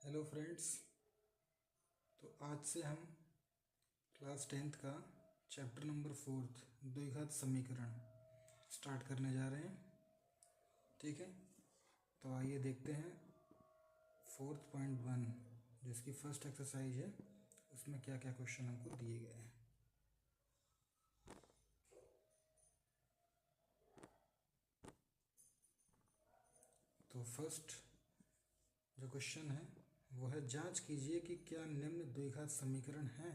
Hello friends. तो आज से हम क्लास 10th का चैप्टर नंबर 4 द्विघात समीकरण स्टार्ट करने जा रहे हैं। ठीक है, तो आइए देखते हैं 4.1 जिसकी फर्स्ट एक्सरसाइज है, उसमें क्या क्या क्वेश्चन हमको दिए गए हैं। तो फर्स्ट जो क्वेश्चन है वो है, जांच कीजिए कि क्या निम्न द्विघात समीकरण हैं।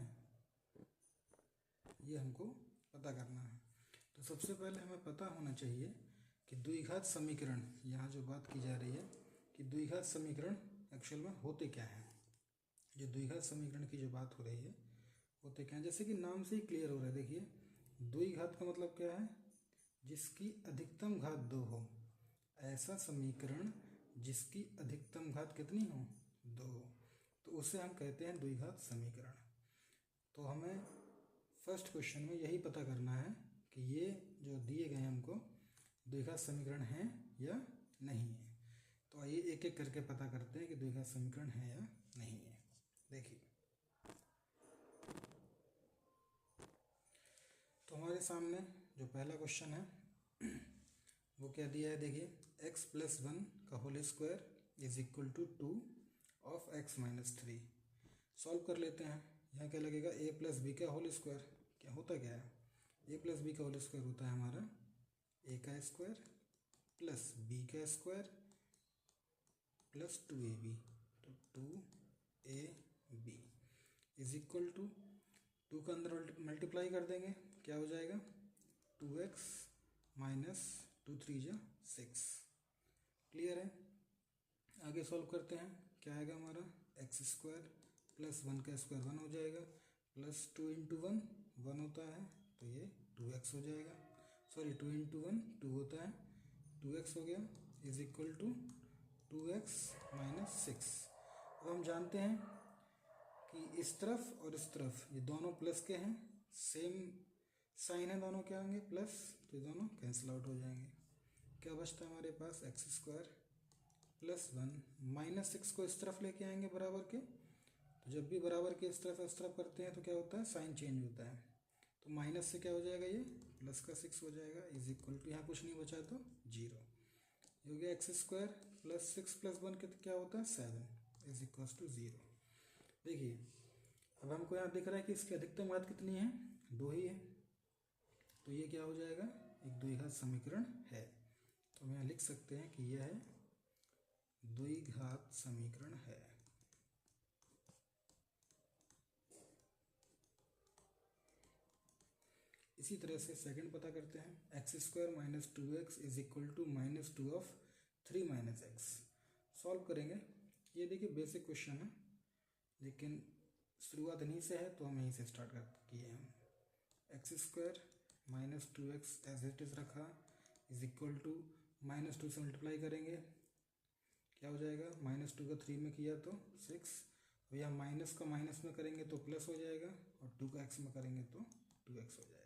ये हमको पता करना है। तो सबसे पहले हमें पता होना चाहिए कि द्विघात समीकरण, यहाँ जो बात की जा रही है कि द्विघात समीकरण एक्चुअल में होते क्या हैं। जो द्विघात समीकरण की जो बात हो रही है होते क्या हैं, जैसे कि नाम से ही क्लियर हो रहा है। देखिए, द्विघात का मतलब क्या है, जिसकी अधिकतम घात 2 हो। ऐसा समीकरण जिसकी अधिकतम घात कितनी हो, 2 हो, तो उसे हम कहते हैं द्विघात समीकरण। तो हमें फर्स्ट क्वेश्चन में यही पता करना है कि ये जो दिए गए हमको द्विघात समीकरण हैं या नहीं है। तो आइए एक एक करके पता करते हैं कि द्विघात समीकरण है या नहीं है। देखिए, तो हमारे सामने जो पहला क्वेश्चन है वो क्या दिया है। देखिए, x+1 का whole square is equal to 2 of x-3। Solve कर लेते हैं। यहाँ क्या लगेगा, a+b का होल स्क्वायर। क्या होता क्या है, a+b का होल स्क्वायर होता है हमारा a का स्क्वायर प्लस b का स्क्वायर प्लस 2ab। तो 2ab इज इक्वल टू 2 का अंदर मल्टीप्लाई कर देंगे, क्या हो जाएगा 2x माइनस 2 3 6। क्लियर है। आगे सॉल्व करते हैं। क्या आएगा हमारा x² प्लस 1 का स्क्वायर 1 हो जाएगा, प्लस 2 इंटू 1 1 होता है, तो ये 2x हो जाएगा। सॉरी, 2 इंटू 1 2 होता है, 2x हो गया is equal to 2x minus 6। अब हम जानते हैं कि इस तरफ और इस तरफ ये दोनों प्लस के हैं, सेम साइन है, दोनों क्या होंगे प्लस, तो ये दोनों कैंसिल आउट हो जाएंगे। क्या बचता है हमारे पास, x² प्लस 1 माइनस 6 को इस तरफ लेके आएंगे बराबर के। तो जब भी बराबर के इस तरफ करते हैं तो क्या होता है, साइन चेंज होता है। तो माइनस से क्या हो जाएगा, ये प्लस का 6 हो जाएगा इज इक्वल टू, यहाँ कुछ नहीं बचा तो 0। ये हो गया x² प्लस 6 प्लस 1 क्या होता है 7 इज इक्वल टू 0। देखिए, अब हमको यहाँ दिख रहा है कि इसकी अधिकतम घात कितनी है, 2 ही है। तो ये क्या हो जाएगा, एक द्विघात समीकरण है। तो हम यहाँ लिख सकते हैं कि यह है द्विघात समीकरण है। इसी तरह से सेकंड पता करते हैं, x² minus 2x is equal to minus 2 of 3 minus x. Solve करेंगे। ये देखिए बेसिक क्वेश्चन है, लेकिन शुरुआत इन्हीं से है तो हम यहीं से स्टार्ट कर किए हैं। x² minus 2x as it is रखा इज इक्वल टू माइनस 2 से मल्टीप्लाई करेंगे, क्या हो जाएगा, माइनस 2 का 3 में किया तो 6। भैया माइनस का माइनस में करेंगे तो प्लस हो जाएगा, और 2 का x में करेंगे तो 2x हो जाएगा।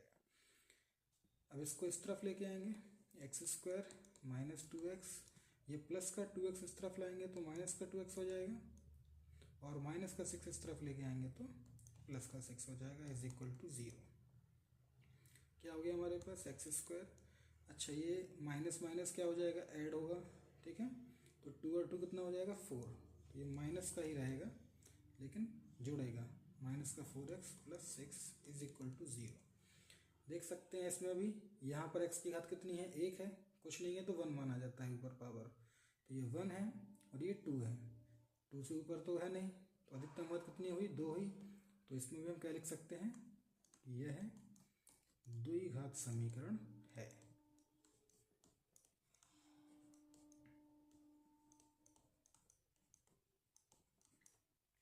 अब इसको इस तरफ लेके आएंगे, x² माइनस 2x, ये प्लस का 2x इस तरफ लाएंगे तो माइनस का 2x हो जाएगा, और माइनस का 6 इस तरफ लेके आएंगे तो प्लस का 6 हो जाएगा इज इक्वल टू 0। क्या हो गया हमारे पास, x²। अच्छा, ये माइनस माइनस क्या हो जाएगा, ऐड होगा, ठीक है। तो 2 और 2 कितना हो जाएगा 4। तो ये माइनस का ही रहेगा लेकिन जुड़ेगा, माइनस का 4x plus 6 is equal to 0। देख सकते हैं इसमें भी, यहाँ पर x की घात कितनी है, 1 है, कुछ नहीं है तो 1 माना जाता है ऊपर पावर। तो ये 1 है और ये 2 है, 2 से ऊपर तो है नहीं, तो अधिकतम घात कितनी हुई, 2 हुई। तो इसमें भी हम क्या लिख सकते हैं, यह है द्विघात समीकरण है।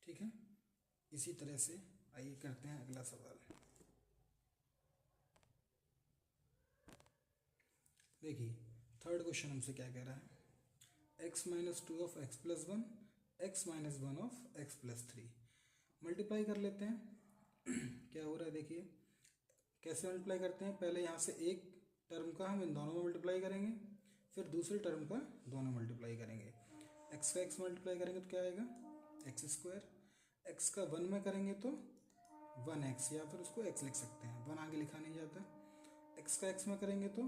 ठीक है। इसी तरह से आइए करते हैं अगला सवाल। देखिए, थर्ड क्वेश्चन हमसे क्या कह रहा है, x minus 2 of x plus 1 x minus 1 of x plus 3। Multiply कर लेते हैं। क्या हो रहा है, देखिए कैसे मल्टीप्लाई करते हैं। पहले यहाँ से एक टर्म का हम इन दोनों में मल्टीप्लाई करेंगे, फिर दूसरे टर्म का दोनों मल्टीप्लाई करेंगे। x का x मल्टीप्लाई करेंगे तो क्या आएगा, एक्स स्क्वायर, एक्स का 1 में करेंगे तो 1x, या फिर उसको x लिख सकते हैं, 1 आगे लिखा नहीं जाता। x का x में करेंगे तो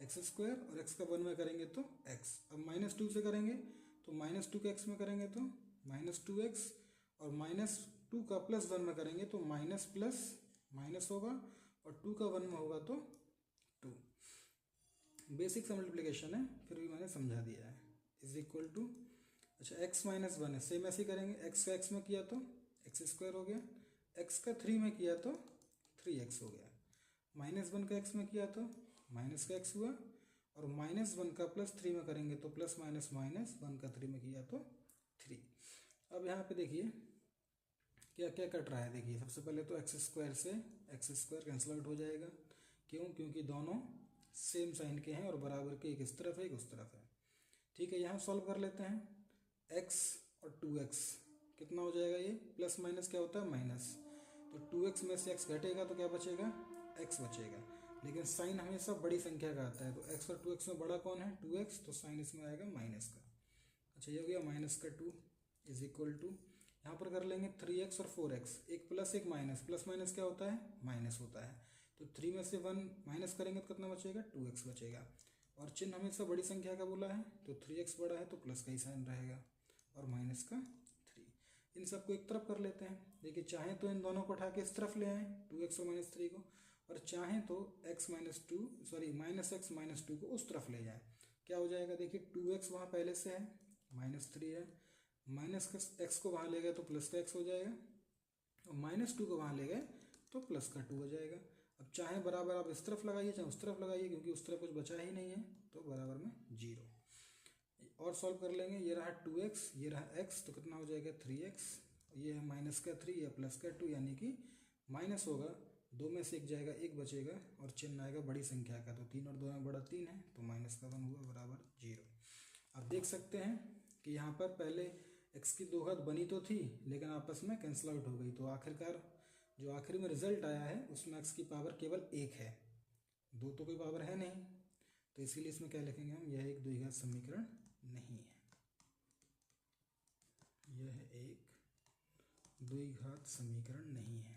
एक्स स्क्वायर, और x का 1 में करेंगे तो x। अब -2 से करेंगे तो -2 का x में करेंगे तो -2x, और -2 का +1 में करेंगे तो माइनस प्लस माइनस होगा, और 2 का 1 में होगा तो 2। बेसिक सा मल्टीप्लिकेशन है, फिर भी मैंने समझा दिया है। इज इक्वल टू, अच्छा x - 1 है, सेम ऐसे ही करेंगे। x का x में किया तो एक्स स्क्वायर हो गया, x का 3 में किया तो 3x हो गया, -1 का x में किया तो माइनस का x हुआ, और -1 का +3 में करेंगे तो प्लस माइनस माइनस, 1 का 3 में किया तो 3। अब यहाँ पे देखिए क्या क्या कट रहा है। देखिए सबसे पहले तो एक्स स्क्वायर से एक्स स्क्वायर कैंसिल आउट हो जाएगा। क्यों? क्योंकि दोनों सेम साइन के हैं और बराबर के, एक इस तरफ है एक उस तरफ है। ठीक है, यहाँ सॉल्व कर लेते हैं। x और 2x कितना हो जाएगा? ये प्लस माइनस क्या होता है? माइनस। तो 2x में से x घटेगा तो क्या बचेगा? x बचेगा। लेकिन साइन हमेशा बड़ी संख्या का आता है, तो x और 2x में बड़ा कौन है? 2x, तो साइन इसमें आएगा माइनस का। अच्छा ये हो गया माइनस का 2 इज इक्वल टू, यहाँ पर कर लेंगे 3x और 4x, एक प्लस एक माइनस, प्लस माइनस क्या होता है? माइनस होता है। तो 3 में से 1 माइनस करेंगे तो कितना बचेगा? 2x बचेगा। और चिन्ह हमेशा बड़ी संख्या का बोला है, तो 3x बड़ा है तो प्लस का ही साइन रहेगा, और माइनस का 3। इन सबको एक तरफ कर लेते हैं। देखिए चाहें तो इन दोनों को उठा के इस तरफ ले आएँ, 2x और -3 को, और चाहें तो x - 2 सॉरी -x - 2 को उस तरफ ले जाएं। क्या हो जाएगा? देखिए 2x वहाँ पहले से है, -3 है, माइनस का x को वहाँ ले गए तो प्लस का x हो जाएगा, और -2 को वहाँ ले गए तो प्लस का 2 हो जाएगा। अब चाहे बराबर आप इस तरफ लगाइए चाहे उस तरफ लगाइए, क्योंकि उस तरफ कुछ बचा ही नहीं है, तो बराबर में 0। और सॉल्व कर लेंगे। ये रहा 2x, ये रहा x, तो कितना हो जाएगा? 3x। ये है माइनस का 3 या प्लस का 2, यानी कि माइनस होगा, 2 में से 1 जाएगा, 1 बचेगा, और चिन्ह आएगा बड़ी संख्या का, तो 3 और 2 में बड़ा 3 है, तो माइनस का 1 हुआ बराबर 0। अब देख सकते हैं कि यहाँ पर पहले x की 2 घात बनी तो थी, लेकिन आपस में कैंसिल आउट हो गई, तो आखिरकार जो आखिर में रिजल्ट आया है उसमें x की पावर केवल 1 है, 2 तो कोई पावर है नहीं, तो इसीलिए इसमें क्या लिखेंगे हम? यह एक द्विघात समीकरण नहीं है, यह एक द्विघात समीकरण नहीं है।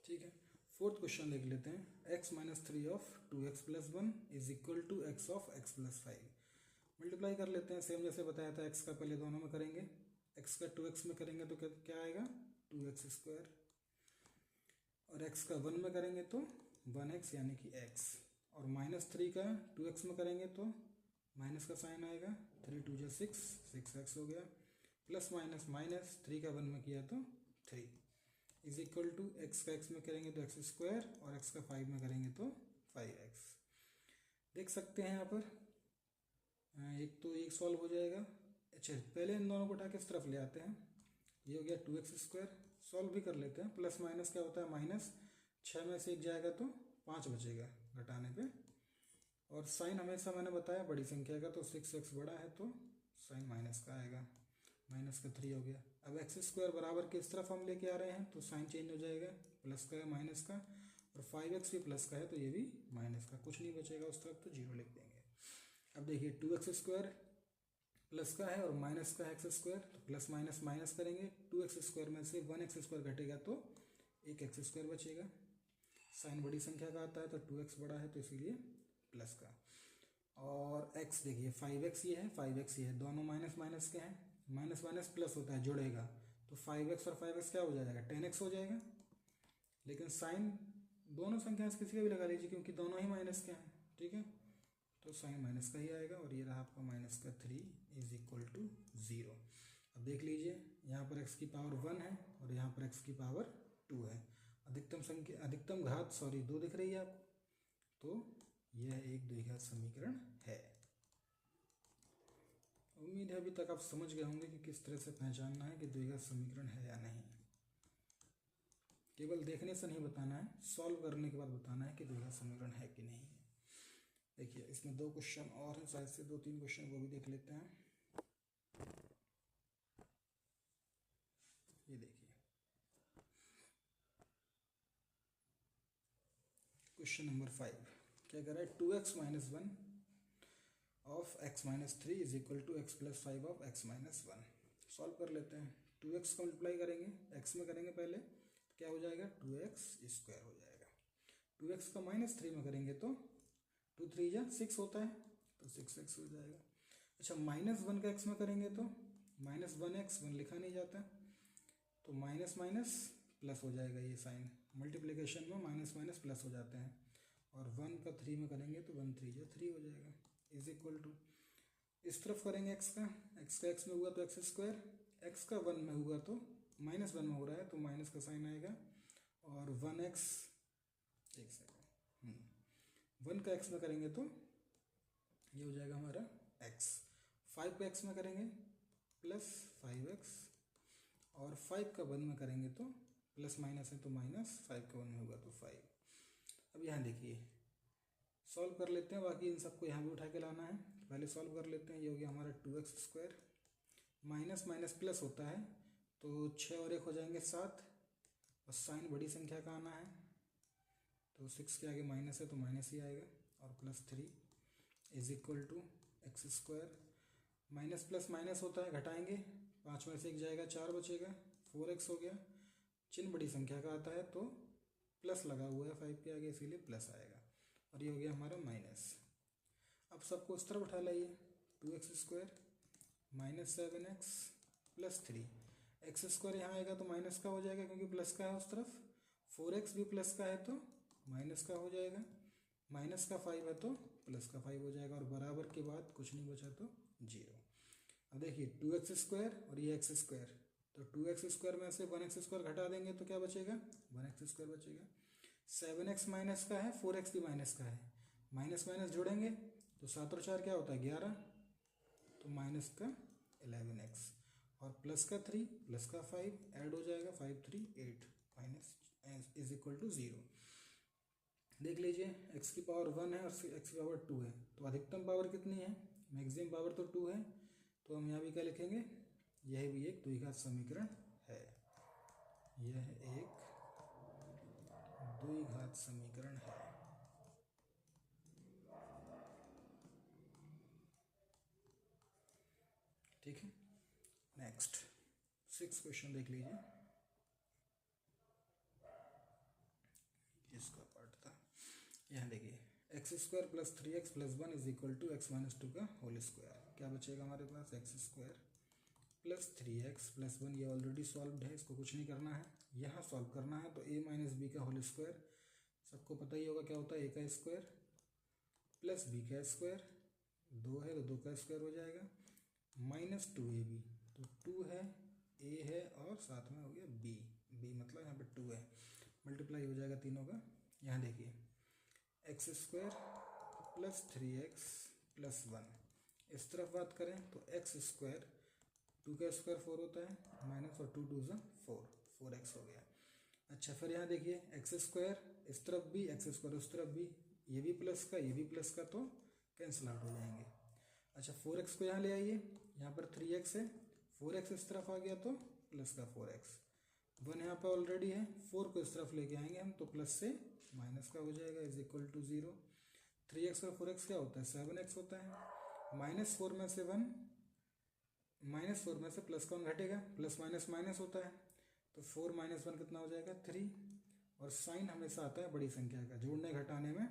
ठीक है, फोर्थ क्वेश्चन देख लेते हैं। x - 3 of 2x + 1 is equal to x of x + 5। Multiply कर लेते हैं, सेम जैसे बताया था। x का पहले दोनों में करेंगे, x का 2x में करेंगे तो क्या आएगा? 2x², और x का 1 में करेंगे तो 1x यानी कि x, और -3 का 2x में करेंगे तो माइनस का साइन आएगा, 3 2 6, 6x हो गया, प्लस माइनस माइनस, 3 का 1 में किया तो 3 इज इक्वल टू, x का x में करेंगे तो x², और x का 5 में करेंगे तो 5x। देख सकते हैं यहाँ पर एक तो एक सॉल्व हो जाएगा। अच्छा पहले इन दोनों को उठा के इस तरफ ले आते हैं। ये हो गया 2x², सॉल्व भी कर लेते हैं। प्लस माइनस क्या होता है? माइनस, 6 में से 1 जाएगा तो 5 बचेगा घटाने पे, और साइन हमेशा मैंने बताया बड़ी संख्या का, तो 6x बड़ा है तो साइन माइनस का आएगा, माइनस का 3 हो गया। अब x² बराबर के इस तरफ हम लेके आ रहे हैं, तो साइन चेंज हो जाएगा, प्लस का है माइनस का, और 5x भी प्लस का है तो ये भी माइनस का, कुछ नहीं बचेगा उस तरफ, तो 0 लिख देंगे। अब देखिए 2x² प्लस का है और माइनस का है x², तो प्लस माइनस माइनस करेंगे, 2x² में से 1x² घटेगा तो 1x² बचेगा। साइन बड़ी संख्या का आता है तो 2x बड़ा है तो इसीलिए प्लस का, और x देखिए 5x ये है, 5x ये है, दोनों माइनस माइनस के हैं, माइनस माइनस प्लस होता है, जुड़ेगा, तो 5x और 5x क्या हो जाएगा? 10x हो जाएगा। लेकिन साइन दोनों संख्या किसी का भी लगा लीजिए, क्योंकि दोनों ही माइनस के हैं। ठीक है, तो साइन माइनस का ही आएगा, और ये रहा आपका माइनस का 3 इज इक्वल टू 0। अब देख लीजिए यहाँ पर x की पावर 1 है और यहाँ पर x की पावर 2 है, अधिकतम घात 2 दिख रही है आपको, तो यह एक द्विघात समीकरण है। उम्मीद है अभी तक आप समझ गए होंगे कि किस तरह से पहचानना है कि द्विघात समीकरण है या नहीं। केवल देखने से नहीं बताना है, सॉल्व करने के बाद बताना है कि द्विघात समीकरण है कि नहीं। देखिए इसमें 2 क्वेश्चन और हैं, शायद से 2-3 क्वेश्चन वो भी देख लेते हैं। ये देखिए क्वेश्चन नंबर 5 क्या कह रहा है? 2x - 1 of x minus 3 is equal to x plus 5 of x minus 1। Solve कर लेते हैं। 2x का मल्टीप्लाई करेंगे, x में करेंगे पहले, तो क्या हो जाएगा 2x स्क्वायर हो जाएगा। 2x का माइनस 3 में करेंगे तो 2 3 या 6 होता है, तो 6x हो जाएगा। अच्छा, माइनस 1 का x में करेंगे तो माइनस 1x, 1 लिखा नहीं जाता, तो माइनस माइनस प्लस हो जाएगा। ये साइन मल्टीप्लिकेशन में माइनस माइनस प्लस हो जाते हैं। और 1 का 3 में करेंगे तो 1 3 या 3 हो जाएगा, इज इक्वल टू इस तरफ करेंगे x का x में हुआ तो एक्स स्क्वायर, x का 1 में हुआ तो माइनस 1 में हो रहा है तो माइनस का साइन आएगा। और 1x, एक सेकेंड, 1 का x में करेंगे तो ये हो जाएगा हमारा x। 5 का x में करेंगे प्लस 5x, और 5 का 1 में करेंगे तो प्लस माइनस है तो माइनस, 5 का 1 में होगा तो 5। अब यहाँ देखिए सॉल्व कर लेते हैं, बाकी इन सबको यहाँ भी उठा के लाना है। पहले सॉल्व कर लेते हैं। ये हो गया हमारा 2x square, minus minus plus होता है तो 6 और 1 हो जाएंगे 7, और साइन बड़ी संख्या का आना है तो 6 के आगे माइनस है तो माइनस ही आएगा, और plus 3 is equal to x square. Minus plus minus होता है, घटाएंगे, 5 में से 1 जाएगा, 4 बचेगा, 4x हो गया। चिन्ह बड़ी संख्या का आता है तो प्लस लगा हुआ है 5 के आगे, इसीलिए प्लस आएगा, और ये हो गया हमारा माइनस। अब सबको उस तरफ उठा लाइए, 2x square minus 7x plus 3, x square यहाँ आएगा तो माइनस का हो जाएगा क्योंकि प्लस का है उस तरफ, 4x भी प्लस का है तो माइनस का हो जाएगा, माइनस का 5 है तो प्लस का 5 हो जाएगा, और बराबर के बाद कुछ नहीं बचा तो 0। अब देखिए 2x स्क्वायर और ये एक्स स्क्वायर, तो 2x स्क्वायर में से 1x स्क्वायर घटा देंगे तो क्या बचेगा, 1x स्क्वायर बचेगा। 7x माइनस का है, 4x भी माइनस का है, माइनस माइनस जोड़ेंगे तो 7 और 4 क्या होता है 11, तो माइनस का 11x, और प्लस का 3 प्लस का 5 ऐड हो जाएगा, 5 3 8 माइनस इज इक्वल टू 0। देख लीजिए x की पावर 1 है और x की पावर 2 है, तो अधिकतम पावर कितनी है, मैक्सिमम पावर तो 2 है, तो हम यहाँ भी क्या लिखेंगे, यह भी एक द्विघात समीकरण है। यह एक द्विघात समीकरण है। ठीक है, नेक्स्ट 6 क्वेश्चन देख लीजिए। इसका पार्ट था, यहाँ देखिए x square plus 3x plus 1 is equal to x minus 2 का होल स्क्वायर। क्या बचेगा हमारे पास, x square plus 3x plus 1, ये ऑलरेडी सॉल्व्ड है, इसको कुछ नहीं करना है, यहाँ सॉल्व करना है। तो a माइनस बी का होल स्क्वायर, सबको पता ही होगा क्या होता है, a का स्क्वायर प्लस b का स्क्वायर, 2 है तो 2 का स्क्वायर हो जाएगा, माइनस 2ab, तो 2 है, a है, और साथ में हो गया b मतलब यहाँ पे 2 है, मल्टीप्लाई हो जाएगा तीनों का। यहाँ देखिए x square plus 3x plus 1, इस तरफ बात करें तो एक्स स्क्वायर, 2 का स्क्वायर 4 होता है, माइनस और 2 2 4, 4x हो गया। अच्छा, फिर यहाँ देखिए एक्स स्क्वायर इस तरफ भी, एक्स स्क्वायर उस तरफ भी, ये भी प्लस का ये भी प्लस का, तो कैंसिल आउट हो जाएंगे। अच्छा, 4x को यहाँ ले आइए, यहाँ पर 3x है, 4x इस तरफ आ गया तो प्लस का 4x, 1 यहाँ पर ऑलरेडी है, 4 को इस तरफ लेके आएंगे हम तो प्लस से माइनस का हो जाएगा, इज इक्वल टू 0। 3x और 4x क्या होता है, 7x होता है, माइनस 4 में से 1, माइनस 4 में से प्लस का 1 घटेगा, प्लस माइनस माइनस होता है, तो 4 माइनस 1 कितना हो जाएगा 3, और साइन हमेशा आता है बड़ी संख्या का, जोड़ने घटाने में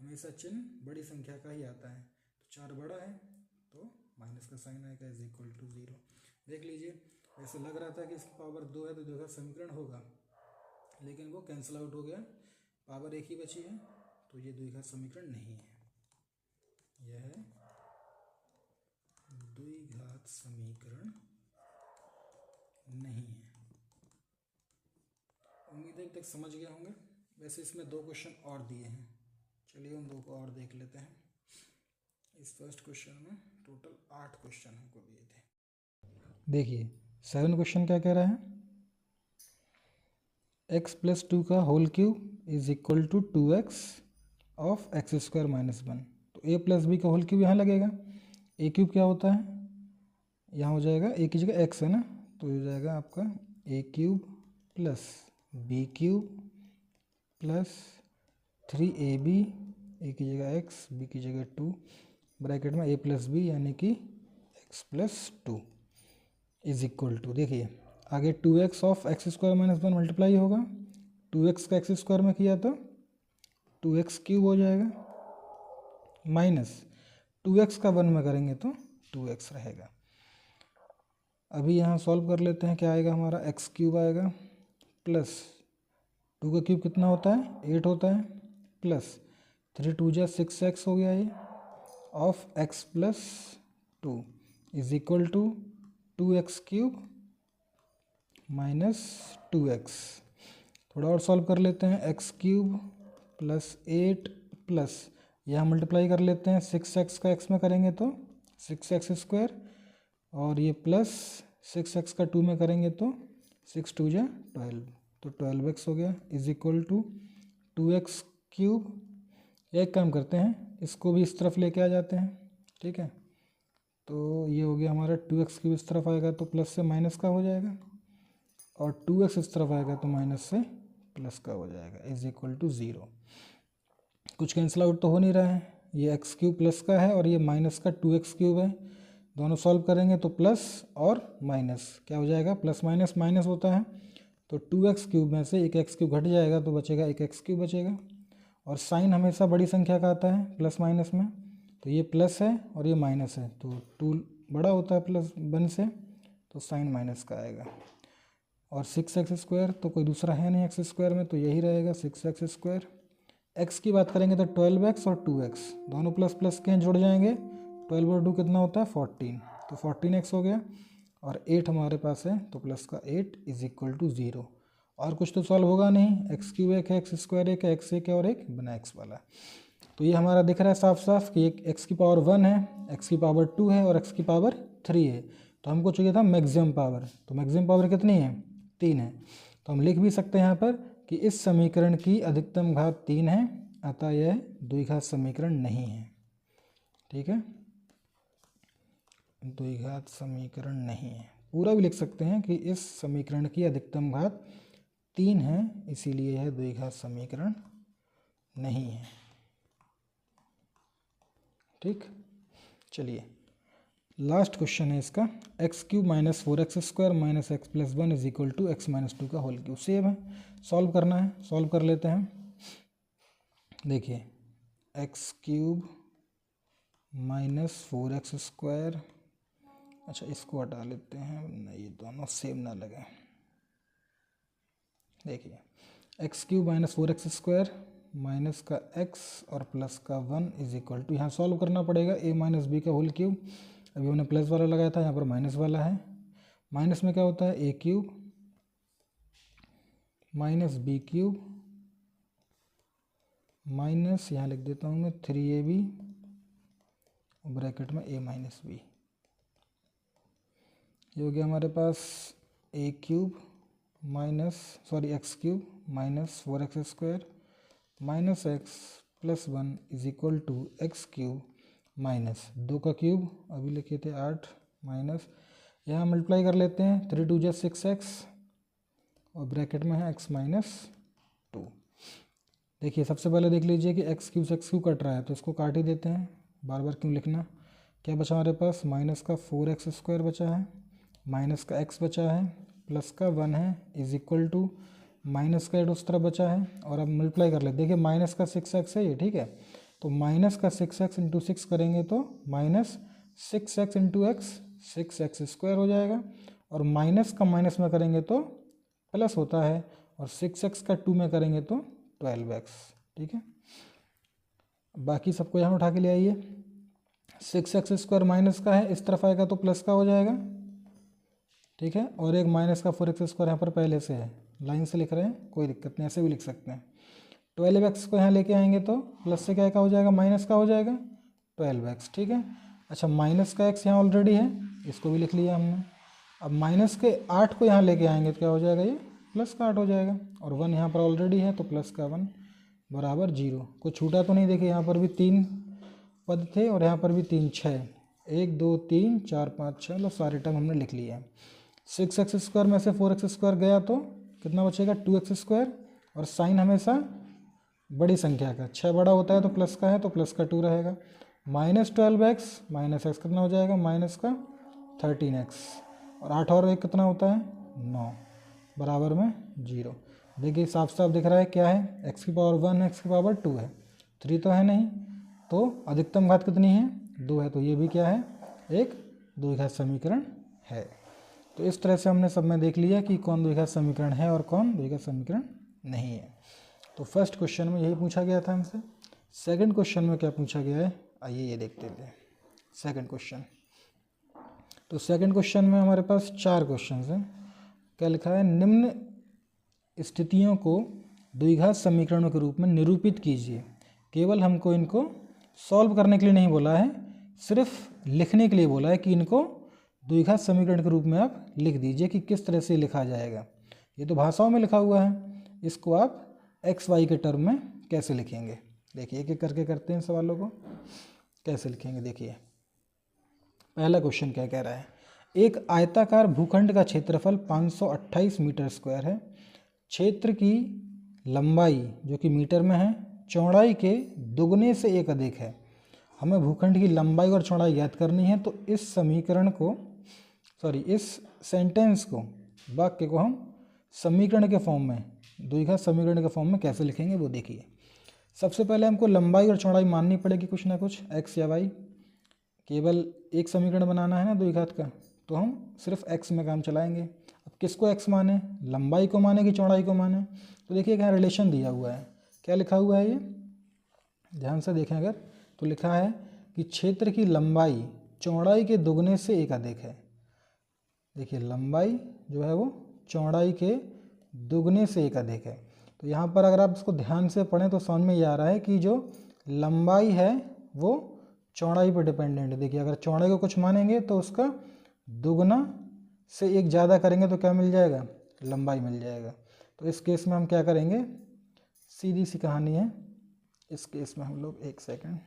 हमेशा चिन्ह बड़ी संख्या का ही आता है, तो 4 बड़ा है तो माइनस का साइन आएगा, इज इक्वल टू 0। देख लीजिए, ऐसे लग रहा था कि इसकी पावर 2 है तो द्विघात समीकरण होगा, लेकिन वो कैंसिल आउट हो गया, पावर एक ही बची है, तो ये द्विघात समीकरण नहीं है, यह द्विघात समीकरण नहीं है। उम्मीद है तक समझ गए होंगे। वैसे इसमें 2 क्वेश्चन और दिए हैं, चलिए उन 2 को और देख लेते हैं। इस फर्स्ट क्वेश्चन में टोटल 8 क्वेश्चन हमको दिए थे। देखिए 7 क्वेश्चन क्या कह रहा है, x प्लस 2 का whole cube is equal to 2x of x square minus 1। तो a प्लस बी का होल क्यूब यहाँ लगेगा, a क्यूब क्या होता है, यहाँ हो जाएगा a की जगह x है ना, तो हो जाएगा आपका a cube plus b cube plus 3ab, a की जगह x b की जगह 2 ब्रैकेट में a प्लस बी यानी कि x plus 2 is equal to, देखिए आगे 2x of x square minus 1 multiply होगा, 2x का एक्स स्क्वायर में किया तो 2x क्यूब हो जाएगा, माइनस 2x का 1 में करेंगे तो 2x रहेगा। अभी यहाँ सॉल्व कर लेते हैं, क्या आएगा हमारा x क्यूब आएगा प्लस 2 का क्यूब कितना होता है 8 होता है, प्लस 3 2 जा 6x हो गया ये, of x plus 2 is equal to 2x cube minus 2x। थोड़ा और सॉल्व कर लेते हैं, x क्यूब प्लस 8 प्लस यहाँ मल्टीप्लाई कर लेते हैं 6x का x में करेंगे तो 6x स्क्वायर, और ये प्लस 6x का 2 में करेंगे तो 6 2 जा 12, तो 12x हो गया is equal to 2x cube. एक काम करते हैं, इसको भी इस तरफ लेके आ जाते हैं, ठीक है, तो ये हो गया हमारा 2x क्यूब इस तरफ आएगा तो प्लस से माइनस का हो जाएगा, और 2x इस तरफ आएगा तो माइनस से प्लस का हो जाएगा इज इक्वल टू 0। कुछ कैंसिल आउट तो हो नहीं रहा है, ये x क्यूब प्लस का है और ये माइनस का 2x क्यूब है, दोनों सॉल्व करेंगे तो प्लस और माइनस क्या हो जाएगा, प्लस माइनस माइनस होता है, तो 2x क्यूब में से एक x क्यूब घट जाएगा तो बचेगा एक x क्यूब बचेगा, और साइन हमेशा बड़ी संख्या का आता है प्लस माइनस में, तो ये प्लस है और ये माइनस है, तो 2 बड़ा होता है प्लस 1 से, तो साइन माइनस का आएगा। और 6x स्क्वायर तो कोई दूसरा है नहीं x स्क्वायर में, तो यही रहेगा 6x स्क्वायर। x की बात करेंगे तो 12x और 2x दोनों प्लस प्लस के जुड़ जाएंगे, 12 और 2 कितना होता है 14, तो 14x हो गया, और 8 हमारे पास है तो प्लस का 8 इज इक्वल टू 0। और कुछ तो सॉल्व होगा नहीं, x क्यूब एक है, एक्स स्क्वायर एक है, x एक है और एक बिना x वाला, तो ये हमारा दिख रहा है साफ साफ कि एक x की पावर 1 है, x की पावर 2 है और x की पावर 3 है, तो हमको चाहिए था मैक्सिमम पावर, तो मैक्सिमम पावर कितनी है 3 है, तो हम लिख भी सकते हैं यहाँ पर कि इस समीकरण की अधिकतम घात 3 है, अतः यह द्विघात समीकरण नहीं है, ठीक है, द्विघात समीकरण नहीं है। पूरा भी लिख सकते हैं कि इस समीकरण की अधिकतम घात 3 है, इसीलिए यह द्विघात समीकरण नहीं है, ठीक। चलिए लास्ट क्वेश्चन है इसका, x cube minus 4x square minus x plus 1 is equal to x minus 2 का होल क्यूब। सेम है, सॉल्व करना है, सॉल्व कर लेते हैं। देखिए x cube minus 4x square, अच्छा इसको हटा लेते हैं, नहीं ये दोनों सेम ना लगे। देखिए x cube minus 4x square minus का x और प्लस का 1 इज इक्वल टू, यहाँ सॉल्व करना पड़ेगा a माइनस बी का होल क्यूब, अभी हमने प्लस वाला लगाया था, यहाँ पर माइनस वाला है, माइनस में क्या होता है a cube minus B cube minus, यहाँ लिख देता हूँ मैं 3ab ब्रैकेट में a माइनस बी, ये हो गया हमारे पास a cube minus x cube minus 4x square minus x plus 1 is equal to x cube minus 2 का क्यूब, अभी लिखे थे 8 माइनस, यहाँ मल्टीप्लाई कर लेते हैं 3 2 जा 6x और ब्रैकेट में है x माइनस 2। देखिए सबसे पहले देख लीजिए कि एक्स क्यूब से एक्स क्यूब कट रहा है, तो इसको काट ही देते हैं, बार बार क्यों लिखना। क्या बचा हमारे पास, माइनस का 4x स्क्वायर बचा है, माइनस का x बचा है, प्लस का 1 है इज इक्वल टू माइनस का 8 उस तरफ बचा है, और अब मल्टीप्लाई कर लेते, देखिए माइनस का 6x है ये, ठीक है, तो माइनस का 6x इंटू 6 करेंगे तो minus 6x into x 6x square हो जाएगा, और माइनस का माइनस में करेंगे तो प्लस होता है, और 6x का 2 में करेंगे तो 12x, ठीक है। बाकी सबको यहाँ उठा के ले आइए, 6x स्क्वायर माइनस का है, इस तरफ आएगा तो प्लस का हो जाएगा, ठीक है, और एक माइनस का 4x स्क्वायर यहाँ पर पहले से है, लाइन से लिख रहे हैं कोई दिक्कत नहीं, ऐसे भी लिख सकते हैं। 12x को यहाँ लेके आएंगे तो प्लस से क्या का हो जाएगा, माइनस का हो जाएगा 12x, ठीक है। अच्छा माइनस का x यहाँ ऑलरेडी है, इसको भी लिख लिया हमने। अब माइनस के 8 को यहाँ लेके आएंगे तो क्या हो जाएगा, ये प्लस का 8 हो जाएगा, और 1 यहाँ पर ऑलरेडी है तो प्लस का 1 बराबर 0। कुछ छूटा तो नहीं, देखिए यहाँ पर भी 3 पद थे और यहाँ पर भी 3 6, 1 2 3 4 5 6, मतलब सारे टर्म हमने लिख लिए हैं। 6x स्क्वायर में से 4x स्क्वायर गया तो कितना बचेगा 2x स्क्वायर, और साइन हमेशा बड़ी संख्या का, 6 बड़ा होता है तो प्लस का है तो प्लस का 2 रहेगा, -12x माइनस एक्स कितना हो जाएगा, माइनस का 13x, और 8 और 1 कितना होता है, 9, बराबर में 0। देखिए साफ साफ दिख रहा है क्या है, x की पावर 1 x की पावर 2 है, 3 तो है नहीं, तो अधिकतम घात कितनी है, 2 है, तो ये भी क्या है, एक द्विघात समीकरण है। तो इस तरह से हमने सब में देख लिया कि कौन द्विघात समीकरण है और कौन द्विघात समीकरण नहीं है। तो फर्स्ट क्वेश्चन में यही पूछा गया था हमसे। सेकंड क्वेश्चन में क्या पूछा गया है, आइए ये देखते हैं सेकंड क्वेश्चन। तो सेकंड क्वेश्चन में हमारे पास 4 क्वेश्चन हैं। क्या लिखा है, निम्न स्थितियों को द्विघात समीकरणों के रूप में निरूपित कीजिए। केवल हमको इनको सॉल्व करने के लिए नहीं बोला है, सिर्फ लिखने के लिए बोला है कि इनको द्विघात समीकरण के रूप में आप लिख दीजिए कि किस तरह से लिखा जाएगा। ये तो भाषाओं में लिखा हुआ है, इसको आप एक्स वाई के टर्म में कैसे लिखेंगे। देखिए एक एक करके करते हैं सवालों को, कैसे लिखेंगे। देखिए पहला क्वेश्चन क्या कह रहा है, एक आयताकार भूखंड का क्षेत्रफल 528 मीटर स्क्वायर है। क्षेत्र की लंबाई जो कि मीटर में है, चौड़ाई के दुगने से एक अधिक है। हमें भूखंड की लंबाई और चौड़ाई ज्ञात करनी है, तो इस समीकरण को इस सेंटेंस को, वाक्य को हम समीकरण के फॉर्म में, द्विघात समीकरण के फॉर्म में कैसे लिखेंगे वो देखिए। सबसे पहले हमको लंबाई और चौड़ाई माननी पड़ेगी कुछ ना कुछ, एक्स या वाई। केवल एक समीकरण बनाना है ना द्विघात का, तो हम सिर्फ एक्स में काम चलाएंगे। अब किसको एक्स माने, लंबाई को माने कि चौड़ाई को माने। तो देखिए यहाँ रिलेशन दिया हुआ है, क्या लिखा हुआ है, ये ध्यान से देखें अगर, तो लिखा है कि क्षेत्र की लंबाई चौड़ाई के दुगने से एक अधिक है। देखिए लंबाई जो है वो चौड़ाई के दुगने से एक अधिक है। तो यहाँ पर अगर आप इसको ध्यान से पढ़ें तो समझ में ये आ रहा है कि जो लंबाई है वो चौड़ाई पर डिपेंडेंट है। देखिए अगर चौड़ाई को कुछ मानेंगे तो उसका दुगना से एक ज़्यादा करेंगे तो क्या मिल जाएगा, लंबाई मिल जाएगा। तो इस केस में हम क्या करेंगे, सीधी सी कहानी है। इस केस में हम लोग, एक सेकेंड,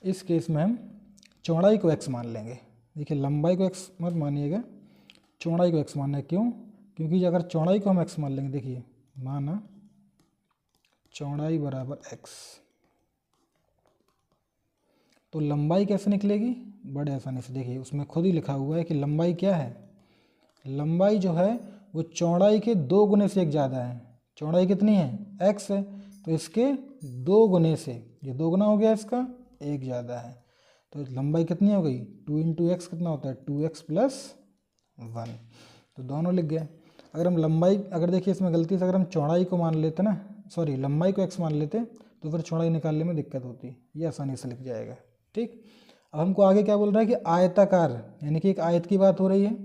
इस केस में हम चौड़ाई को x मान लेंगे। देखिए लंबाई को x मत मानिएगा, चौड़ाई को x मानना है। क्यों, क्योंकि अगर चौड़ाई को हम x मान लेंगे, देखिए माना चौड़ाई बराबर x, तो लंबाई कैसे निकलेगी, बड़े आसानी से। देखिए उसमें खुद ही लिखा हुआ है कि लंबाई क्या है, लंबाई जो है वो चौड़ाई के 2 गुने से एक ज़्यादा है। चौड़ाई कितनी है, x है, तो इसके 2 गुने से, ये 2 गुना हो गया, इसका 1 ज़्यादा है, तो लंबाई कितनी हो गई, 2 × x कितना होता है, 2x + 1। तो दोनों लिख गए। अगर हम लंबाई, अगर देखिए इसमें गलती से अगर हम चौड़ाई को मान लेते ना, लंबाई को x मान लेते तो फिर चौड़ाई निकालने में दिक्कत होती, ये आसानी से लिख जाएगा। ठीक, अब हमको आगे क्या बोल रहा है कि आयताकार, यानी कि एक आयत की बात हो रही है,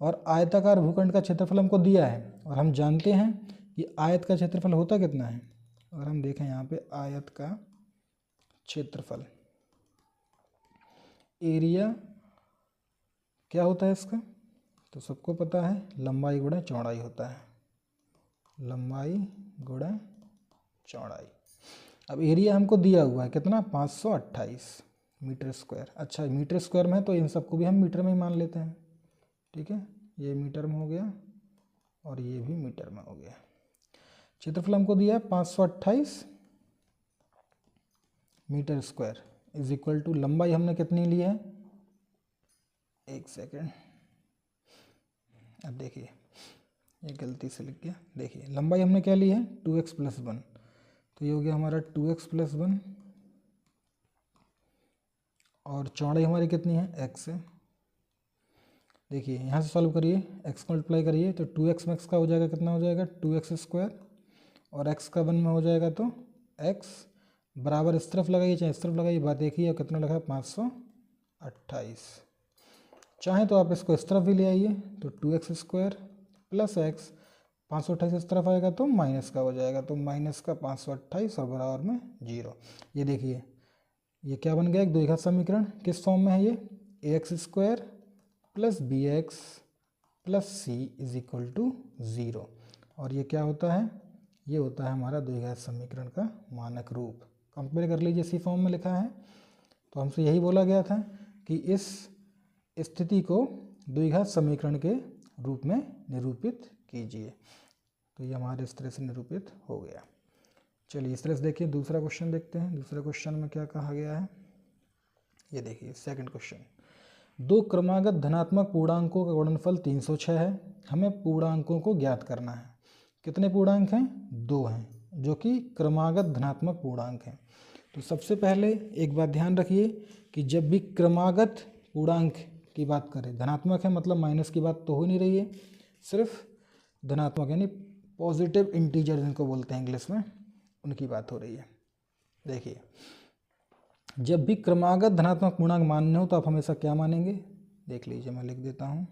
और आयताकार भूखंड का क्षेत्रफल हमको दिया है, और हम जानते हैं कि आयत का क्षेत्रफल होता कितना है। अगर हम देखें यहाँ पे आयत का क्षेत्रफल, एरिया क्या होता है इसका, तो सबको पता है लंबाई गुणा चौड़ाई होता है, लंबाई गुणा चौड़ाई। अब एरिया हमको दिया हुआ है कितना, 528 मीटर स्क्वायर। अच्छा मीटर स्क्वायर में है तो इन सबको भी हम मीटर में ही मान लेते हैं। ठीक है, ये मीटर में हो गया और ये भी मीटर में हो गया। क्षेत्रफल हमको दिया है 528 metre square is equal to, लंबाई हमने कितनी ली है, एक सेकेंड, अब देखिए ये गलती से लिख गया। देखिए लंबाई हमने क्या ली है, 2x + 1, तो ये हो गया हमारा 2x + 1, और चौड़ाई हमारी कितनी है, x है। देखिए यहाँ से सॉल्व करिए, x को मल्टीप्लाई करिए तो 2x में x का हो जाएगा, कितना हो जाएगा, 2x², और x का 1 में हो जाएगा तो x बराबर, इस तरफ लगाइए चाहे इस तरफ लगाइए, बात एक ही है। कितना लगा, 528। चाहे तो आप इसको इस तरफ भी ले आइए, तो 2x² + x, 528 इस तरफ आएगा तो माइनस का हो जाएगा, तो माइनस का 528 और बराबर में 0। ये देखिए ये क्या बन गया, एक द्विघात समीकरण। किस फॉर्म में है ये, ax² + bx + c = 0। और ये क्या होता है, ये होता है हमारा द्विघात समीकरण का मानक रूप। कंपेयर कर लीजिए, इसी फॉर्म में लिखा है। तो हमसे यही बोला गया था कि इस स्थिति को द्विघात समीकरण के रूप में निरूपित कीजिए। तो ये हमारे इस तरह से निरूपित हो गया। चलिए इस तरह से देखिए दूसरा क्वेश्चन देखते हैं। दूसरे क्वेश्चन में क्या कहा गया है, ये देखिए सेकंड क्वेश्चन। दो क्रमागत धनात्मक पूर्णांकों का गुणनफल 306 है। हमें पूर्णांकों को ज्ञात करना है। कितने पूर्णांक हैं? दो हैं, जो कि क्रमागत धनात्मक पूर्णांक हैं। तो सबसे पहले एक बात ध्यान रखिए कि जब भी क्रमागत पूर्णांक की बात करें, धनात्मक है मतलब माइनस की बात तो हो नहीं रही है, सिर्फ धनात्मक यानी पॉजिटिव इंटीजर जिनको बोलते हैं इंग्लिश में, उनकी बात हो रही है। देखिए जब भी क्रमागत धनात्मक पूर्णांक मान्य हो तो आप हमेशा क्या मानेंगे, देख लीजिए मैं लिख देता हूँ।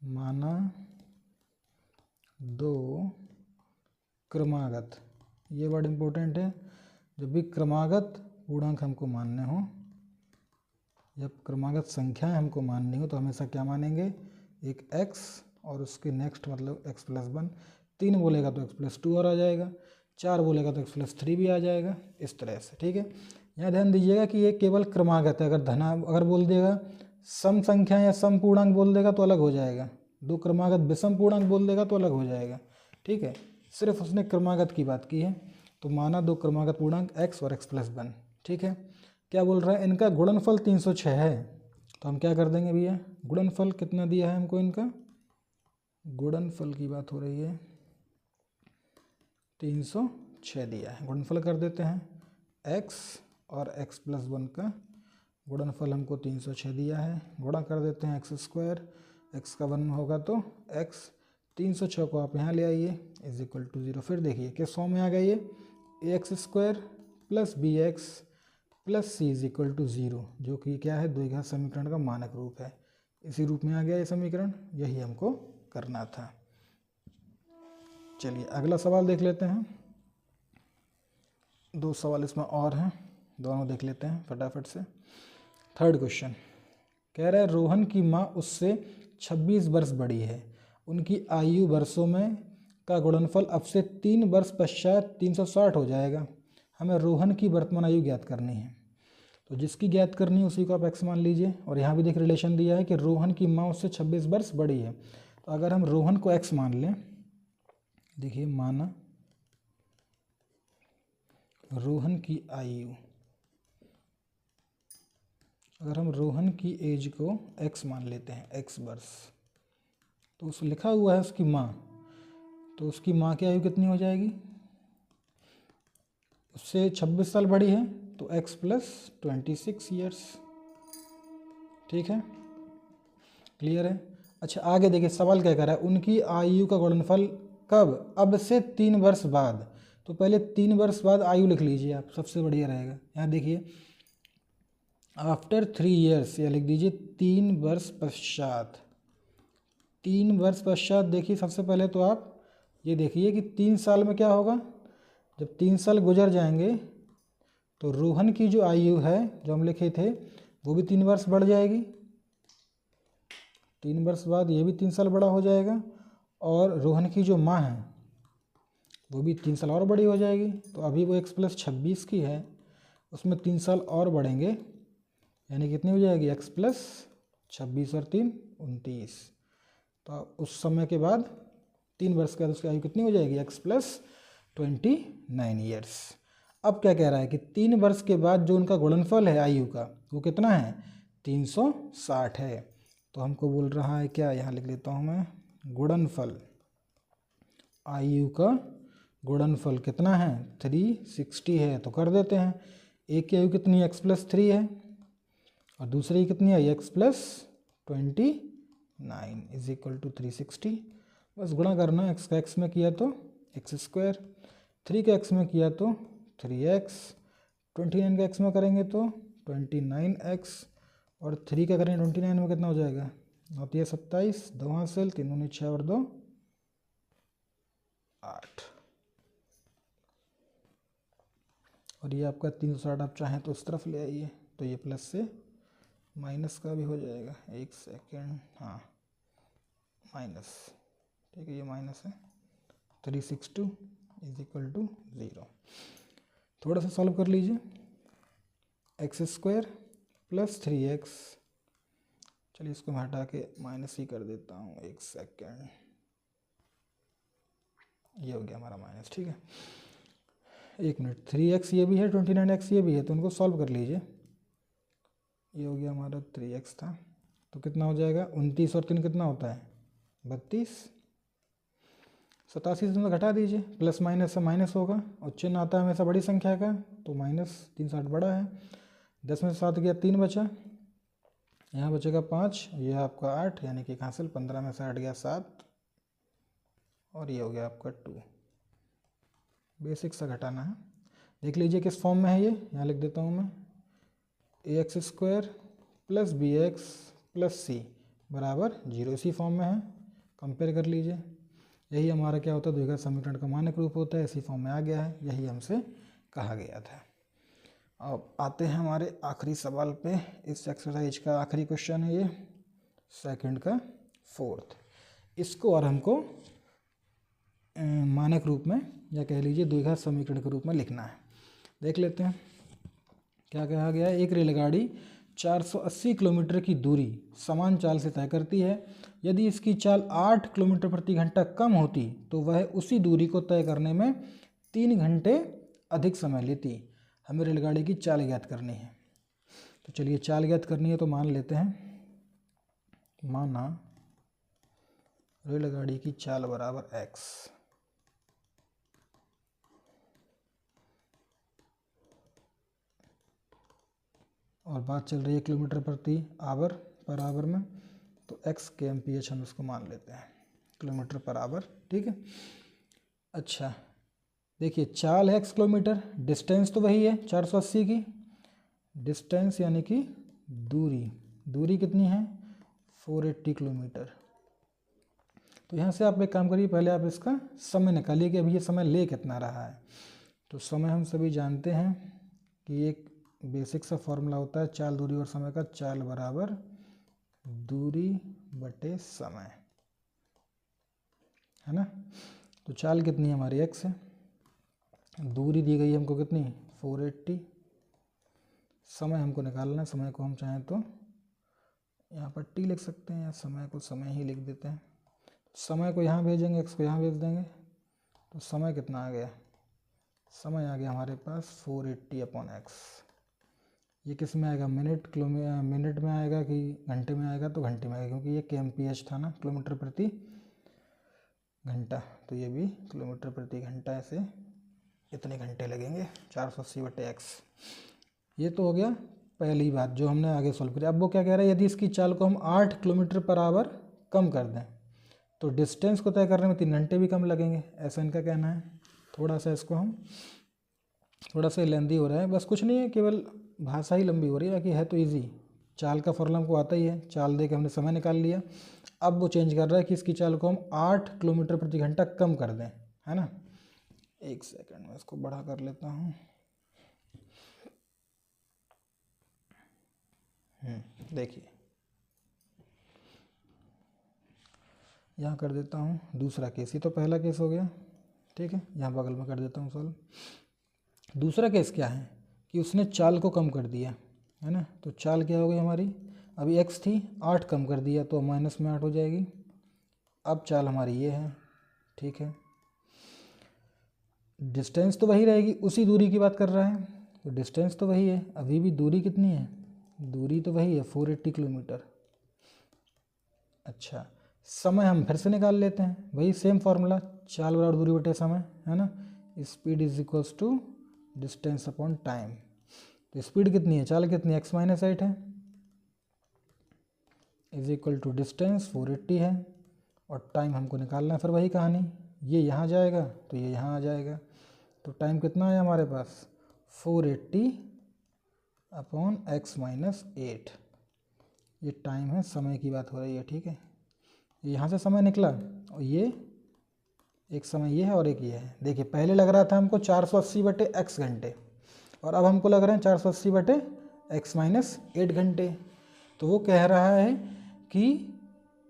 माना दो क्रमागत, ये वर्ड इम्पोर्टेंट है। जब भी क्रमागत पूर्णांक हमको मानने हो, जब क्रमागत संख्याएं हमको माननी हो तो हमेशा क्या मानेंगे, एक x और उसके नेक्स्ट मतलब x प्लस 1। 3 बोलेगा तो x प्लस 2 और आ जाएगा, 4 बोलेगा तो x प्लस 3 भी आ जाएगा, इस तरह से। ठीक है, यहाँ ध्यान दीजिएगा कि ये केवल क्रमागत है। अगर बोल देगा सम संख्या या सम पूर्णांक बोल देगा तो अलग हो जाएगा। दो क्रमागत विषम पूर्णांक बोल देगा तो अलग हो जाएगा। ठीक है, सिर्फ उसने क्रमागत की बात की है। तो माना दो क्रमागत पूर्णांक x और x प्लस 1। ठीक है, क्या बोल रहा है, इनका गुणनफल 306 है। तो हम क्या कर देंगे भैया, गुणनफल कितना दिया है हमको, इनका गुणनफल की बात हो रही है, 306 दिया है। गुणनफल कर देते हैं, x और x प्लस 1 का गुणनफल हमको 306 दिया है। गुणा कर देते हैं x स्क्वायर, x का 1 होगा तो x, 306 को आप यहाँ ले आइए इज इक्वल टू 0। फिर देखिए किस फॉर्म में आ गया ये, ax square plus B x plus C is equal to 0, जो कि क्या है, द्विघात समीकरण का मानक रूप है। इसी रूप में आ गया ये समीकरण, यही हमको करना था। चलिए अगला सवाल देख लेते हैं। दो सवाल इसमें और हैं, दोनों देख लेते हैं फटाफट से। थर्ड क्वेश्चन कह रहा है रोहन की माँ उससे 26 वर्ष बड़ी है। उनकी आयु वर्षों में का गुणनफल अब से 3 वर्ष पश्चात 360 हो जाएगा। हमें रोहन की वर्तमान आयु ज्ञात करनी है। तो जिसकी ज्ञात करनी है उसी को आप x मान लीजिए। और यहाँ भी देख रिलेशन दिया है कि रोहन की माँ उससे 26 वर्ष बड़ी है। तो अगर हम रोहन को x मान लें, देखिए माना रोहन की आयु, अगर हम रोहन की एज को x मान लेते हैं, x वर्ष, तो उस लिखा हुआ है उसकी माँ, तो उसकी माँ की आयु कितनी हो जाएगी, उससे 26 साल बड़ी है तो x प्लस 26 ईयर्स। ठीक है, क्लियर है। अच्छा आगे देखिए सवाल क्या कर रहा है, उनकी आयु का गुणनफल कब, अब से 3 वर्ष बाद। तो पहले 3 वर्ष बाद आयु लिख लीजिए आप, सबसे बढ़िया रहेगा। यहाँ देखिए आफ्टर 3 ईयर्स, या लिख दीजिए 3 वर्ष पश्चात। 3 वर्ष पश्चात देखिए सबसे पहले तो आप ये देखिए कि 3 साल में क्या होगा, जब 3 साल गुजर जाएंगे तो रोहन की जो आयु है जो हम लिखे थे वो भी 3 वर्ष बढ़ जाएगी। 3 वर्ष बाद ये भी 3 साल बड़ा हो जाएगा, और रोहन की जो माँ है वो भी 3 साल और बड़ी हो जाएगी। तो अभी वो x प्लस 26 की है, उसमें 3 साल और बढ़ेंगे, यानी कितनी हो जाएगी x प्लस 26 और 3 29। तो उस समय के बाद 3 वर्ष के बाद उसकी आयु कितनी हो जाएगी, x प्लस 29 ईयर्स। अब क्या कह रहा है कि 3 वर्ष के बाद जो उनका गुणनफल है आयु का वो कितना है, 360 है। तो हमको बोल रहा है क्या, यहाँ लिख लेता हूँ मैं, गुणनफल, आयु का गुणनफल कितना है, 360 है। तो कर देते हैं, एक की आयु कितनी है, x प्लस 3 है, और दूसरी कितनी है, x plus 29 is equal to 360। बस गुणा करना है, x का x में किया तो x स्क्वायर, 3 का x में किया तो 3x, 29 का x में करेंगे तो 29x, और 3 का करेंगे 29 में कितना हो जाएगा, 9 या 27, 2 हासिल, 3 दूनी 6 और 2 8। और ये आपका 360 आप चाहें तो उस तरफ ले आइए, तो ये प्लस से माइनस का भी हो जाएगा। एक सेकेंड, हाँ माइनस, ठीक है ये माइनस है, 362 इज इक्वल टू 0। थोड़ा सा सॉल्व कर लीजिए, एक्स स्क्वायर प्लस 3x, चलिए इसको मैं हटा के माइनस ही कर देता हूँ, एक सेकेंड, ये हो गया हमारा माइनस। ठीक है, एक मिनट, 3x ये भी है, 29x ये भी है, तो उनको सॉल्व कर लीजिए। ये हो गया हमारा 3x था, तो कितना हो जाएगा 29 और 3 कितना होता है 32, 87 से घटा दीजिए, प्लस माइनस से माइनस होगा और चिन्ह आता है हमेशा बड़ी संख्या का, तो -360 बड़ा है। 10 में से 7 गया 3 बचा, यहाँ बचेगा 5, ये आपका 8 यानी कि हासिल 15 में से 8 गया 7 और ये हो गया आपका 2। बेसिक सा घटाना है। देख लीजिए किस फॉर्म में है ये, यहाँ लिख देता हूँ मैं, ax² + bx + c बराबर 0 इसी फॉर्म में है। कंपेयर कर लीजिए, यही हमारा क्या होता है द्विघात समीकरण का मानक रूप होता है, इसी फॉर्म में आ गया है, यही हमसे कहा गया था। अब आते हैं हमारे आखिरी सवाल पे। इस एक्सरसाइज का आखिरी क्वेश्चन है ये, सेकंड का 4th। इसको और हमको मानक रूप में या कह लीजिए द्विघात समीकरण के रूप में लिखना है। देख लेते हैं क्या कहा गया है। एक रेलगाड़ी 480 किलोमीटर की दूरी समान चाल से तय करती है। यदि इसकी चाल 8 किलोमीटर प्रति घंटा कम होती तो वह उसी दूरी को तय करने में 3 घंटे अधिक समय लेती। हमें रेलगाड़ी की चाल ज्ञात करनी है। तो चलिए चाल ज्ञात करनी है तो मान लेते हैं, माना रेलगाड़ी की चाल बराबर x, और बात चल रही है किलोमीटर प्रति आवर पर आवर में, तो x kmph हम इसको मान लेते हैं, किलोमीटर पर आवर। ठीक है। अच्छा देखिए चाल है x किलोमीटर, डिस्टेंस तो वही है 480 की, डिस्टेंस यानी कि दूरी, दूरी कितनी है 480 किलोमीटर। तो यहाँ से आप एक काम करिए, पहले आप इसका समय निकालिए कि अभी ये समय ले कितना रहा है। तो समय हम सभी जानते हैं कि एक बेसिक सा फॉर्मूला होता है चाल, दूरी और समय का, चाल बराबर दूरी बटे समय, है ना। तो चाल कितनी है हमारी x है, दूरी दी गई है हमको कितनी 480, समय हमको निकालना है, समय को हम चाहें तो यहाँ पर t लिख सकते हैं या समय को समय ही लिख देते हैं। समय को यहाँ भेजेंगे, x को यहाँ भेज देंगे, तो समय कितना आ गया, समय आ गया हमारे पास 480/x। ये किस में आएगा, मिनट मिनट में आएगा कि घंटे में आएगा, तो घंटे में आएगा क्योंकि ये kmph था ना, किलोमीटर प्रति घंटा, तो ये भी किलोमीटर प्रति घंटा, ऐसे इतने घंटे लगेंगे 480/x। ये तो हो गया पहली बात जो हमने आगे सॉल्व करी। अब वो क्या कह रहा है, यदि इसकी चाल को हम 8 किलोमीटर पर आवर कम कर दें तो डिस्टेंस को तय करने में 3 घंटे भी कम लगेंगे, ऐसा इनका कहना है। थोड़ा सा इसको हम, थोड़ा सा लेंदी हो रहा है, बस कुछ नहीं है, केवल भाषा ही लंबी हो रही है, बाकी है तो इजी। चाल का फॉर्मूला हमको आता ही है, चाल दे के हमने समय निकाल लिया। अब वो चेंज कर रहा है कि इसकी चाल को हम 8 किलोमीटर प्रति घंटा कम कर दें, है ना। एक सेकंड में इसको बड़ा कर लेता हूँ। देखिए यहाँ कर देता हूँ दूसरा केस, ये तो पहला केस हो गया, ठीक है, यहाँ बगल में कर देता हूँ सॉल्व। दूसरा केस क्या है कि उसने चाल को कम कर दिया, है ना। तो चाल क्या हो गई हमारी, अभी x थी 8 कम कर दिया तो माइनस में 8 हो जाएगी। अब चाल हमारी ये है, ठीक है। डिस्टेंस तो वही रहेगी, उसी दूरी की बात कर रहा है, तो डिस्टेंस तो वही है, अभी भी दूरी कितनी है, दूरी तो वही है 480 किलोमीटर। अच्छा समय हम फिर से निकाल लेते हैं, वही सेम फार्मूला, चाल बराबर दूरी बटे समय, है ना। Speed is equals to distance upon time. तो स्पीड कितनी है, चाल कितनी है, x - 8 है, इज इक्वल टू डिस्टेंस 480 है, और टाइम हमको निकालना है, फिर वही कहानी, ये यहाँ जाएगा तो ये यहाँ आ जाएगा। तो टाइम कितना है हमारे पास 480/x - 8, ये टाइम है, समय की बात हो रही है, ठीक है। यहाँ से समय निकला और ये एक समय ये है और एक ये है। देखिए पहले लग रहा था हमको 480/x घंटे, और अब हमको लग रहे हैं 480/x - 8 घंटे। तो वो कह रहा है कि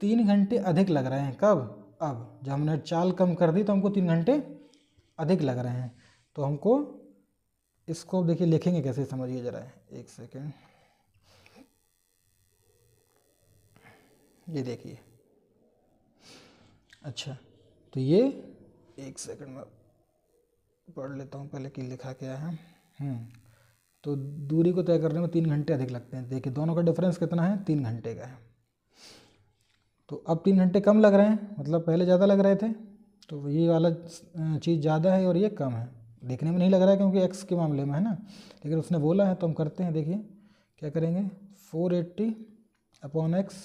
3 घंटे अधिक लग रहे हैं। कब, अब जब हमने चाल कम कर दी तो हमको 3 घंटे अधिक लग रहे हैं। तो हमको इसको देखिए लिखेंगे कैसे, समझिए ज़रा, एक सेकेंड। ये देखिए, अच्छा तो ये एक सेकंड में पढ़ लेता हूँ पहले कि लिखा क्या है। तो दूरी को तय करने में 3 घंटे अधिक लगते हैं। देखिए दोनों का डिफरेंस कितना है, 3 घंटे का है। तो अब 3 घंटे कम लग रहे हैं, मतलब पहले ज़्यादा लग रहे थे, तो ये वाला चीज़ ज़्यादा है और ये कम है। देखने में नहीं लग रहा है क्योंकि एक्स के मामले में है ना, लेकिन उसने बोला है तो हम करते हैं। देखिए क्या करेंगे, 480 अपॉन एक्स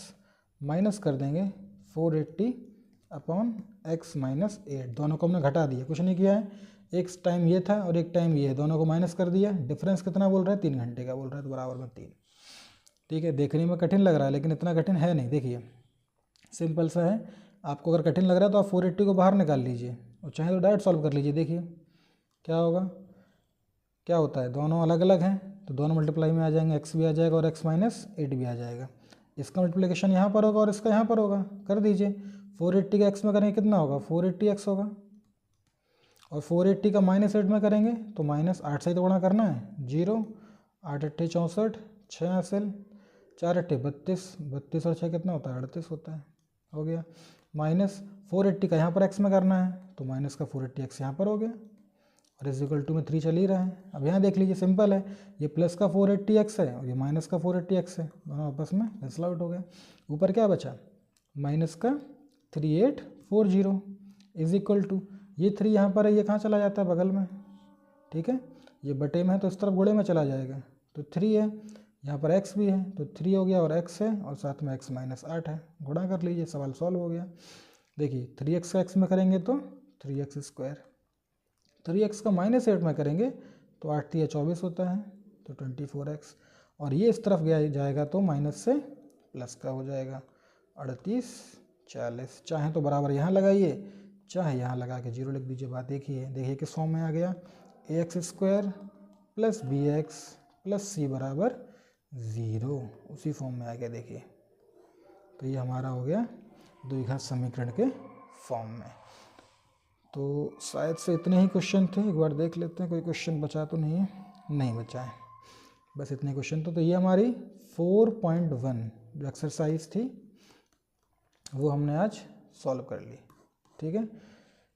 माइनस कर देंगे 480 अपॉन एक्स माइनस 8। दोनों को हमने घटा दिया, कुछ नहीं किया है। एक टाइम ये था और एक टाइम ये है, दोनों को माइनस कर दिया। डिफरेंस कितना बोल रहा है, 3 घंटे का बोल रहा है, तो बराबर में 3। ठीक है, देखने में कठिन लग रहा है लेकिन इतना कठिन है नहीं। देखिए सिंपल सा है। आपको अगर कठिन लग रहा है तो आप 480 को बाहर निकाल लीजिए और चाहे तो डायरेक्ट सॉल्व कर लीजिए। देखिए क्या होगा, क्या होता है, दोनों अलग अलग हैं तो दोनों मल्टीप्लाई में आ जाएंगे, एक्स भी आ जाएगा और एक्स माइनस 8 भी आ जाएगा। इसका मल्टीप्लिकेशन यहाँ पर होगा और इसका यहाँ पर होगा, कर दीजिए। 480 का एक्स में करेंगे कितना होगा, 480 एक्स होगा, और 480 का माइनस 8 में करेंगे तो माइनस 8 से ही तो गुणा करना है। 0 8 अट्ठे 64, 6 हासिल, 4 अट्ठे 32, 32 और 6 कितना होता है, 38 होता है। हो गया। माइनस 480 का यहाँ पर एक्स में करना है तो माइनस का 480 एक्स यहाँ पर हो गया, और इज इक्वल टू में 3 चल ही रहा है। अब यहाँ देख लीजिए सिंपल है, ये प्लस का 480 एक्स है और ये माइनस का 480 एक्स है, दोनों आपस में कैंसिल आउट हो गए। ऊपर क्या बचा, माइनस का 3840 इज इक्वल टू, ये 3 यहाँ पर है, ये कहाँ चला जाता है, बगल में। ठीक है, ये बटे में है तो इस तरफ गुणे में चला जाएगा, तो 3 है, यहाँ पर x भी है तो 3 हो गया और x है और साथ में x माइनस 8 है। गुणा कर लीजिए, सवाल सॉल्व हो गया। देखिए 3x का x में करेंगे तो 3x स्क्वायर, 3x का माइनस 8 में करेंगे तो 8 3 24 होता है तो 24x, और ये इस तरफ गया जाएगा तो माइनस से प्लस का हो जाएगा 38 40। चाहे तो बराबर यहाँ लगाइए, चाहे यहाँ लगा के 0 लिख दीजिए। बात देखिए, देखिए किस फॉर्म में आ गया, ax square plus bx plus c बराबर 0, उसी फॉर्म में आ गया। देखिए तो ये हमारा हो गया द्विघात समीकरण के फॉर्म में। तो शायद से इतने ही क्वेश्चन थे, एक बार देख लेते हैं कोई क्वेश्चन बचा तो नहीं है, नहीं बचा है, बस इतने क्वेश्चन तो ये हमारी 4.1 जो एक्सरसाइज थी वो हमने आज सॉल्व कर ली। ठीक है,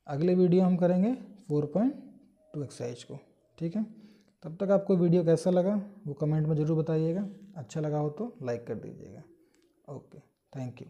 अगले वीडियो हम करेंगे 4.2 एक्सरसाइज को। ठीक है, तब तक आपको वीडियो कैसा लगा वो कमेंट में ज़रूर बताइएगा, अच्छा लगा हो तो लाइक कर दीजिएगा। Okay, thank you.